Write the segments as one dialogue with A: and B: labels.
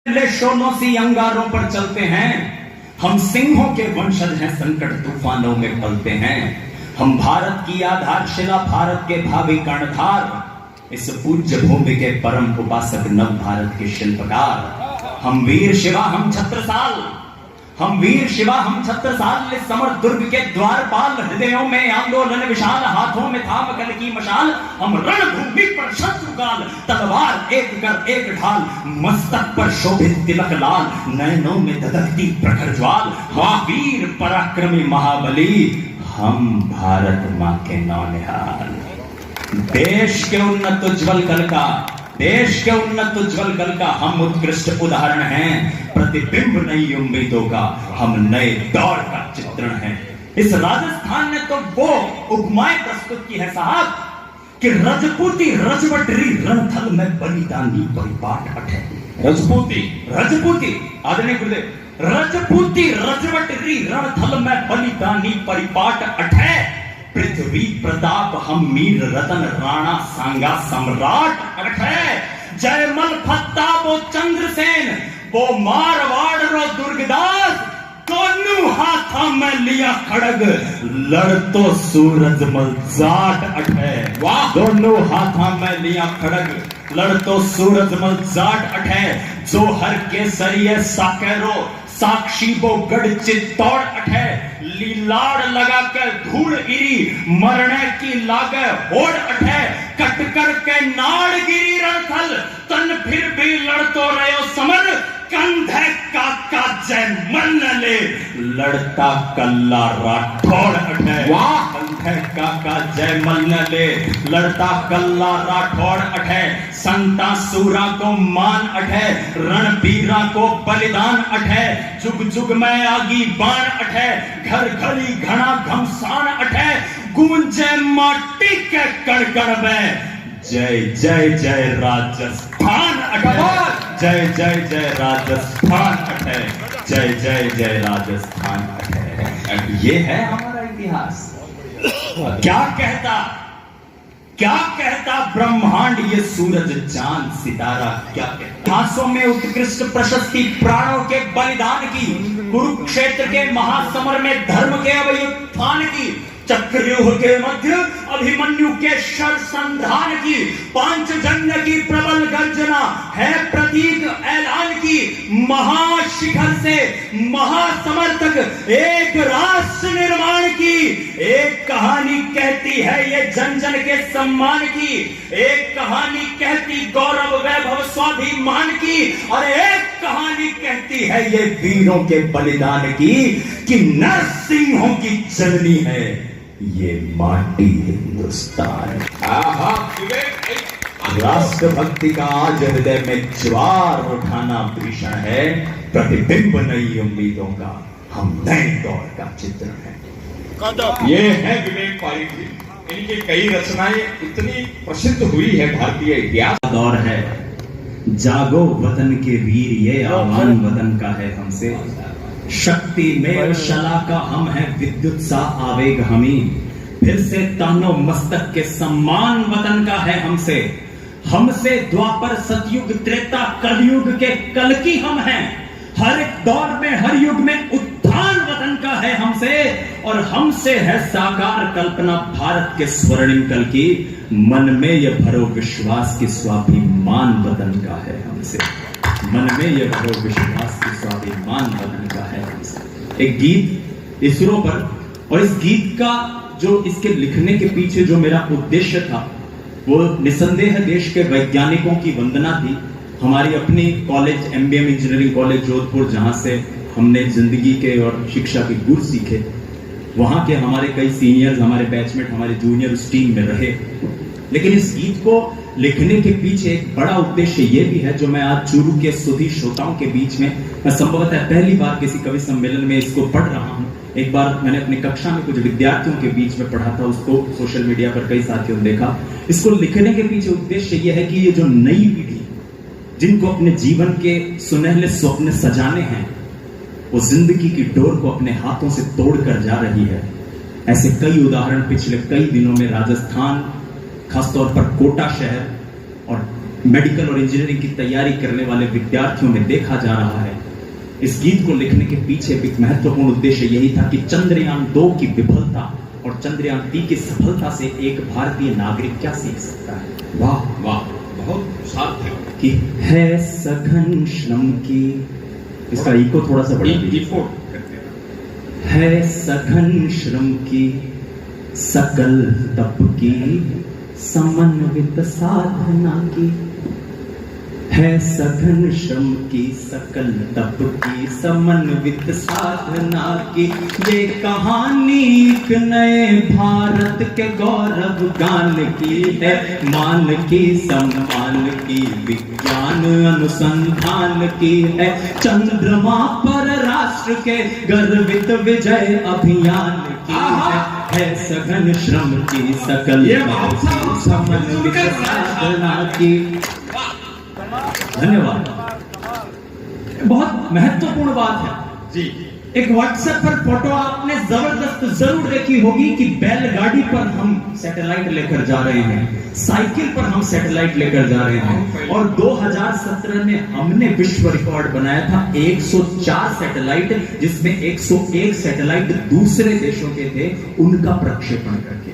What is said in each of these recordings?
A: शोलों से अंगारों पर चलते हैं। हम सिंहों के वंशज हैं, संकट तूफानों में पलते हैं। हम भारत की आधारशिला, भारत के भावी कर्णधार, इस पूज्य भूमि के परम उपासक, नव भारत के शिल्पकार। हम वीर शिवा, हम छत्रसाल, हम वीर शिवा, हम छत्रसाल, समर दुर्ग के द्वारपाल। हृदयों में आंदोलन विशाल, हाथों में था कल की मशाल। हम रणभूमि पर शत्रुकाल, तलवार एक कर एक ढाल। मस्तक पर शोभित तिलक लाल, नैनों में धधकती प्रखर ज्वाल। वाह वीर पराक्रमी महाबली, हम भारत मां के नौनिहाल। देश के उन्नत उज्जवल कल का, देश के उन्नत उज्जवल कल का हम उत्कृष्ट उदाहरण हैं। प्रतिबिंब नई उम्मीदों का, हम नए दौर का चित्रण हैं। इस राजस्थान ने तो वो उपमाएं प्रस्तुत की है साहब कि रजपूती रजवटरी रणथल में बलिदानी परिपाट अठे। रजपूती रजपूती आदरणीय गुरुदेव, रजपूती रजवटरी रणथल में बलिदानी परिपाट अठे। पृथ्वी प्रताप हम मीर रतन राणा सांगा सम्राट अठे। जयमल फत्ता वो चंद्रसेन, वो मारवाड़ रो दुर्गदास। दोनों हाथों में लिया खड़ग, लड़ तो सूरजमल जाट अठे। वाह, दोनों हाथों में लिया खड़ग, लड़ तो सूरजमल जाट अठे। जो हर केसरिये साकेरो, साक्षी वो गढ़ चित्तौड़ अठे। लीलाड़ लगा कर धूड़ इरी, मरने की लागे होड़ अठे। कटकर के नाड़ गिरी रणथल, तन फिर भी लड़तो रहो समर। कंधे काका जय मन ले, लड़ता कल्ला राठौड़ अठे। वाह, कंधे काका जय मन ले, लड़ता कल्ला राठौड़ अठे। संता सूरा को मान अठे, रणबीरा को बलिदान अठे। जुग जुग में आगी बाण अठे, घर घड़ी घना घमसान अठे। गूंजे माटी के कड़कड़ में, जय जय जय राजस्थान अठे। जय जय जय राजस्थान अठे, जय जय जय राजस्थान अठे। ये है हमारा इतिहास। क्या कहता ब्रह्मांड, ये सूरज चांद सितारा क्या कहता। इतिहासों में उत्कृष्ट प्रशस्ति प्राणों के बलिदान की, कुरुक्षेत्र के महासमर में धर्म के अभ्युत्थान की। चक्रव्यूह के मध्य अभिमन्यु के शर संधान की। पांचजन्य की प्रबल गर्जना है प्रतीक ऐलान की। महाशिखर से महासमर तक एक राष्ट्र निर्माण की। एक कहानी कहती है ये जन जन के सम्मान की। एक कहानी कहती गौरव वैभव स्वाभिमान की। और एक कहानी कहती है ये वीरों के बलिदान की, कि नरसिंहों की जननी है ये माटी हिंदुस्तान। राष्ट्रभक्ति का आज हृदय में ज्वार उठाना भीषण है। प्रतिबिंब नई उम्मीदों का, हम नए दौर का चित्रण है।
B: ये है विवेक पारिक जी। इनकी कई रचनाएं इतनी प्रसिद्ध हुई है भारतीय इतिहास।
A: दौर है, जागो वतन के वीर, ये आह्वान वतन का है हमसे। शक्ति में शला का हम है, विद्युत सा आवेग हमी। फिर से तानो मस्तक के सम्मान वतन का है हमसे। हमसे द्वापर सतयुग त्रेता कलयुग के कल की हम हैं। हर एक दौर में हर युग में उत्थान वतन का है हमसे। और हमसे है साकार कल्पना भारत के स्वर्णिम कल की। मन में यह भरो विश्वास की स्वाभिमान वतन का है हमसे। मन में यह भरो विश्वास की स्वाभिमान वतन का है हमसे। एक गीत इसरो पर, और इस गीत का जो इसके लिखने के पीछे जो मेरा उद्देश्य था, वो निसंदेह देश के वैज्ञानिकों की वंदना थी। हमारी अपनी college MBM engineering college Jodhpur, जहां से हमने जिंदगी के और शिक्षा के गुर सीखे, वहां के हमारे कई सीनियर्स, हमारे बैचमेट, हमारे जूनियर उस टीम में रहे। लेकिन इस गीत को लिखने के पीछे एक बड़ा उद्देश्य ये भी है, जो मैं आज चूरू के सुधी श्रोताओं के बीच में, मैं संभवतः पहली बार किसी कवि सम्मेलन में इसको पढ़ रहा हूं। एक बार मैंने अपनी कक्षा में कुछ विद्यार्थियों के बीच में पढ़ा था, उसको सोशल मीडिया पर कई साथियों ने देखा। इसको लिखने के पीछे उद्देश्य यह है कि ये जो नई पीढ़ी, जिनको अपने जीवन के सुनहले स्वप्न सजाने हैं, वो जिंदगी की डोर को अपने हाथों से तोड़ कर जा रही है। ऐसे कई उदाहरण पिछले कई दिनों में राजस्थान, खासतौर पर कोटा शहर और मेडिकल और इंजीनियरिंग की तैयारी करने वाले विद्यार्थियों में देखा जा रहा है। इस गीत को लिखने के पीछे एक महत्वपूर्ण उद्देश्य यही था कि चंद्रयान 2 की विफलता और चंद्रयान 3 की सफलता से एक भारतीय नागरिक क्या सीख सकता है।
B: वाह वाह, बहुत सार्थक।
A: कि है सघन श्रम की, इसका इको थोड़ा सा बढ़ा दीजिए। है सघन श्रम की सकल तप की समन्वित साधना की, है सघन श्रम की सकल तप की समन्वित साधना की, ये कहानी एक नए भारत के गौरव गान की है, मान की सम्मान की विज्ञान अनुसंधान की है, चंद्रमा पर राष्ट्र के गर्वित विजय अभियान की है सघन श्रम की सकल समन्वित साधना की। धन्यवाद। बहुत महत्वपूर्ण बात है
B: जी।
A: एक व्हाट्सएप पर फोटो आपने जबरदस्त जरूर देखी होगी कि बैलगाड़ी पर हम सैटेलाइट लेकर जा रहे हैं, साइकिल पर हम सैटेलाइट लेकर जा रहे हैं, और 2017 में हमने विश्व रिकॉर्ड बनाया था 104 सैटेलाइट, जिसमें 101 सैटेलाइट दूसरे देशों के थे, उनका प्रक्षेपण करके।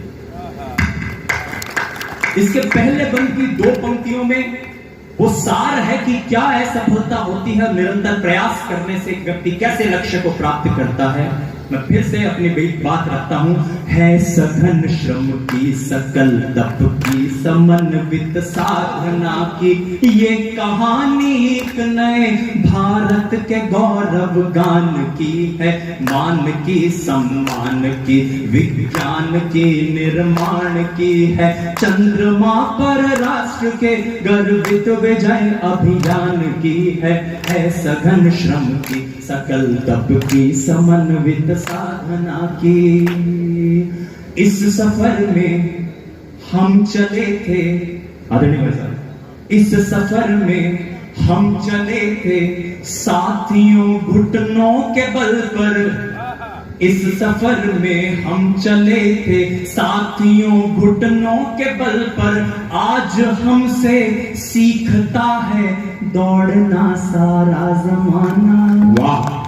A: इसके पहले बंद की 2 पंक्तियों में वो सार है कि क्या है सफलता होती है निरंतर प्रयास करने से व्यक्ति कैसे लक्ष्य को प्राप्त करता है। मैं फिर से अपनी बात रखता हूं, है सघन श्रम की सकल तप की समन्वित साधना की, ये कहानी एक नए भारत के गौरव गान की है, मान की सम्मान की विज्ञान की निर्माण की है, चंद्रमा पर राष्ट्र के गर्वित विजय अभियान की है सघन श्रम की सकल तप की समन्वित साधना की। इस सफर में हम चले थे, आदरणीय साहब, इस सफर में हम चले थे साथियों घुटनों के बल पर, इस सफर में हम चले थे साथियों घुटनों के बल पर, आज हमसे सीखता है दौड़ना सारा जमाना।
B: वाह।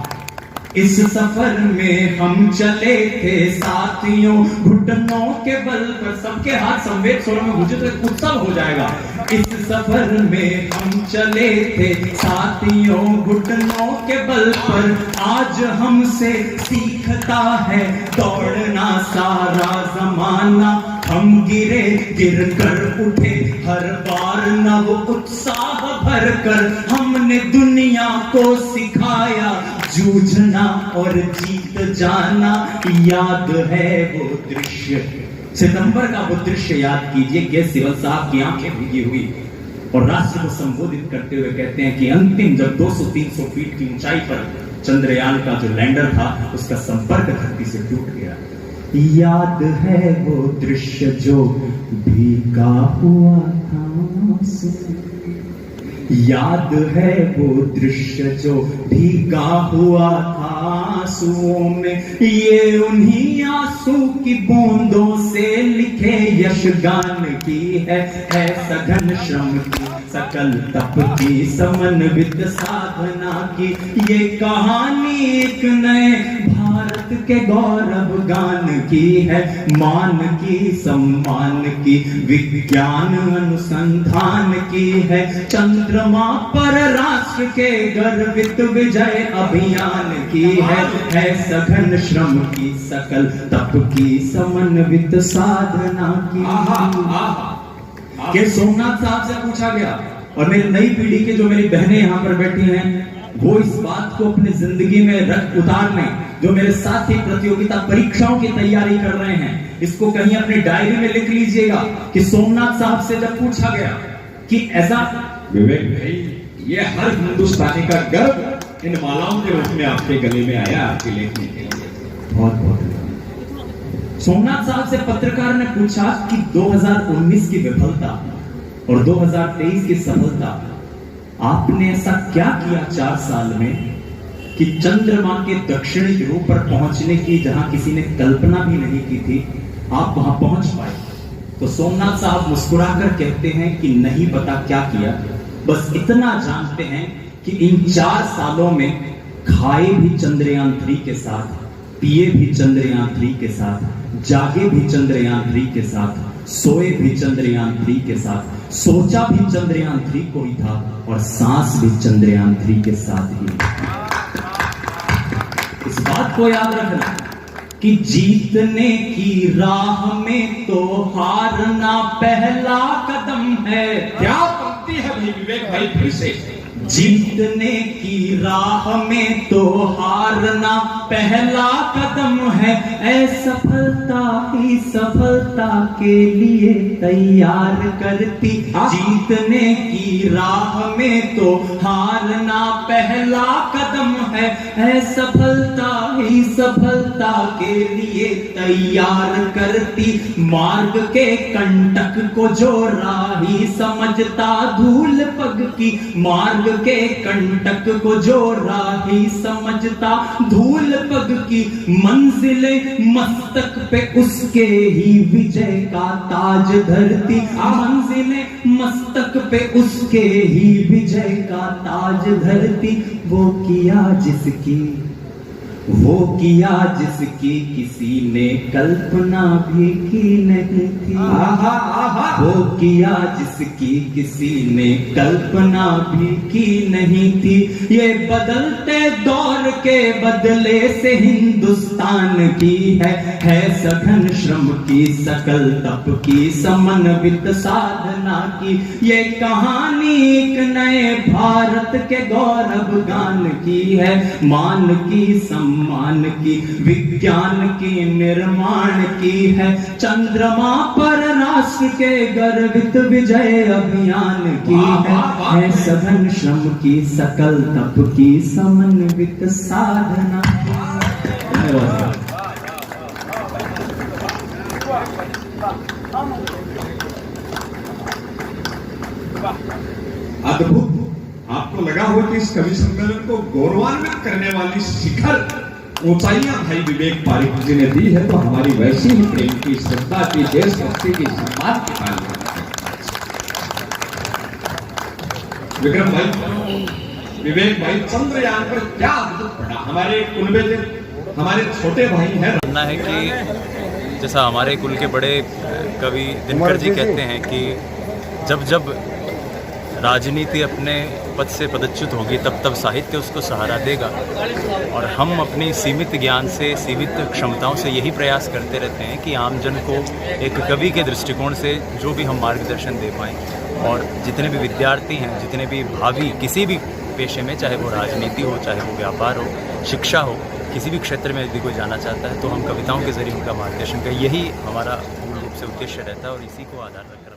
A: इस सफर में हम चले थे साथियों घुटनों के बल पर, सबके हाथ संवेद स्वरों में गूंजे तो एक उत्सव हो जाएगा। इस सफर में हम चले थे साथियों घुटनों के बल पर, आज हमसे सीखता है दौड़ना सारा जमाना, हम गिरे गिर कर उठे हर बार नव उत्साह भर कर, हमने दुनिया को सिखाया जूझना और जीत जाना। याद है वो दृश्य, सितंबर का वो दृश्य याद कीजिए, के सिवल साहब की आंखें भीगी हुई और राष्ट्र को संबोधित करते हुए कहते हैं कि अंतिम जब 200-300 फीट की ऊंचाई पर चंद्रयान का जो लैंडर था उसका संपर्क धरती से टूट गया। याद है वो दृश्य जो भीगा हुआ था, याद है वो दृश्य जो भीगा हुआ था आंसुओं में, ये उन्हीं आंसू की बूंदों से लिखे यशगान की है सघन श्रम की सकल तप की समन्वित साधना की, ये कहानी एक नए भारत के गौरव गान की है, मान की सम्मान की विज्ञान अनुसंधान की है, चंद्रमा पर राष्ट्र के गर्वित विजय अभियान की है सघन श्रम की सकल तप की समन्वित साधना की। के सोमनाथ साहब से पूछा गया, और मेरी नई पीढ़ी के जो मेरी बहनें यहां पर बैठी हैं वो इस बात को अपनी जिंदगी में रख उतारने, जो मेरे साथी प्रतियोगिता परीक्षाओं की तैयारी कर रहे हैं, इसको कहीं अपनी डायरी में लिख लीजिएगा कि सोमनाथ साहब से जब पूछा गया कि ऐसा,
B: विवेक भाई, ये हर हिंदुस्तानी का गर्व इन मालाओं के रूप में आपके गले में आया आपके लेखनी के लिए।
A: बहुत बहुत सोमनाथ साहब से पत्रकार ने पूछा कि 2019 की विफलता और 2023 की सफलता, आपने ऐसा क्या किया 4 साल में कि चंद्रमा के दक्षिणी ध्रुव पर पहुंचने की जहां किसी ने कल्पना भी नहीं की थी, आप वहां पहुंच पाए। तो सोमनाथ साहब मुस्कुराकर कहते हैं कि नहीं पता क्या किया, बस इतना जानते हैं कि इन 4 सालों में खाए भी चंद्रयान 3 के साथ, पिए भी चंद्रयान 3 के साथ, जागे भी चंद्रयान 3 के साथ, सोए भी चंद्रयान 3 के साथ, सोचा भी चंद्रयान 3 को ही था और सांस भी चंद्रयान 3 के साथ ही। इस बात को याद रखना कि जीतने की राह में तो हारना पहला कदम है।
B: क्या पंक्ति है भाई विवेक भाई, फिर से।
A: जीतने की राह में तो हारना पहला कदम है, असफलता ही सफलता के लिए तैयार करती। जीतने की राह में तो हारना पहला कदम है, असफलता ही सफलता के लिए तैयार करती। मार्ग के कंटक को जो राही समझता धूल पग की, मार्ग के कंटक को जो राही समझता धूल पग की, मंजिले मस्तक पे उसके ही विजय का ताज धरती। मंजिले मस्तक पे उसके ही विजय का ताज धरती। वो किया जिसकी किसी ने कल्पना भी की नहीं थी। वो किया जिसकी किसी ने कल्पना भी की नहीं थी। ये बदलते दौर के बदले से हिंदुस्तान की है सघन श्रम की, सकल तप की, समन्वित साधना की। ये कहानी एक नए भारत के गौरव गान की है, मान की, सम्मान की, विज्ञान की, निर्माण की है। चंद्रमा पर राष्ट्र के गर्वित विजय अभियान की है सघन श्रम की, सकल तप की, समन्वित साधना की।
B: अद्भुत। आपको लगा हो कि इस कवि सम्मेलन को गौरवान्वित करने वाली शिखर ऊंचाइयां भाई विवेक पारिक जी ने दी है, तो हमारी वैसी ही प्रेम की, श्रद्धा की, देशभक्ति की, सम्मान की ताली। विक्रम भाई, विवेक भाई, चंद्रयान पर क्या अद्भुत पड़ा। हमारे कुनबे के हमारे छोटे भाई हैं।
C: मानना है कि जैसा हमारे कुल के बड़े कवि दिनकर जी कहते हैं कि जब जब राजनीति अपने पद से पदच्युत होगी तब तब साहित्य उसको सहारा देगा। और हम अपनी सीमित ज्ञान से, सीमित क्षमताओं से यही प्रयास करते रहते हैं कि आमजन को एक कवि के दृष्टिकोण से जो भी हम मार्गदर्शन दे पाएँ। और जितने भी विद्यार्थी हैं, जितने भी भावी किसी भी पेशे में, चाहे वो राजनीति हो, चाहे वो व्यापार हो, शिक्षा हो, किसी भी क्षेत्र में यदि कोई जाना चाहता है तो हम कविताओं के जरिए उनका मार्गदर्शन करें। यही हमारा मूल रूप से उद्देश्य रहता है और इसी को आधार रखकर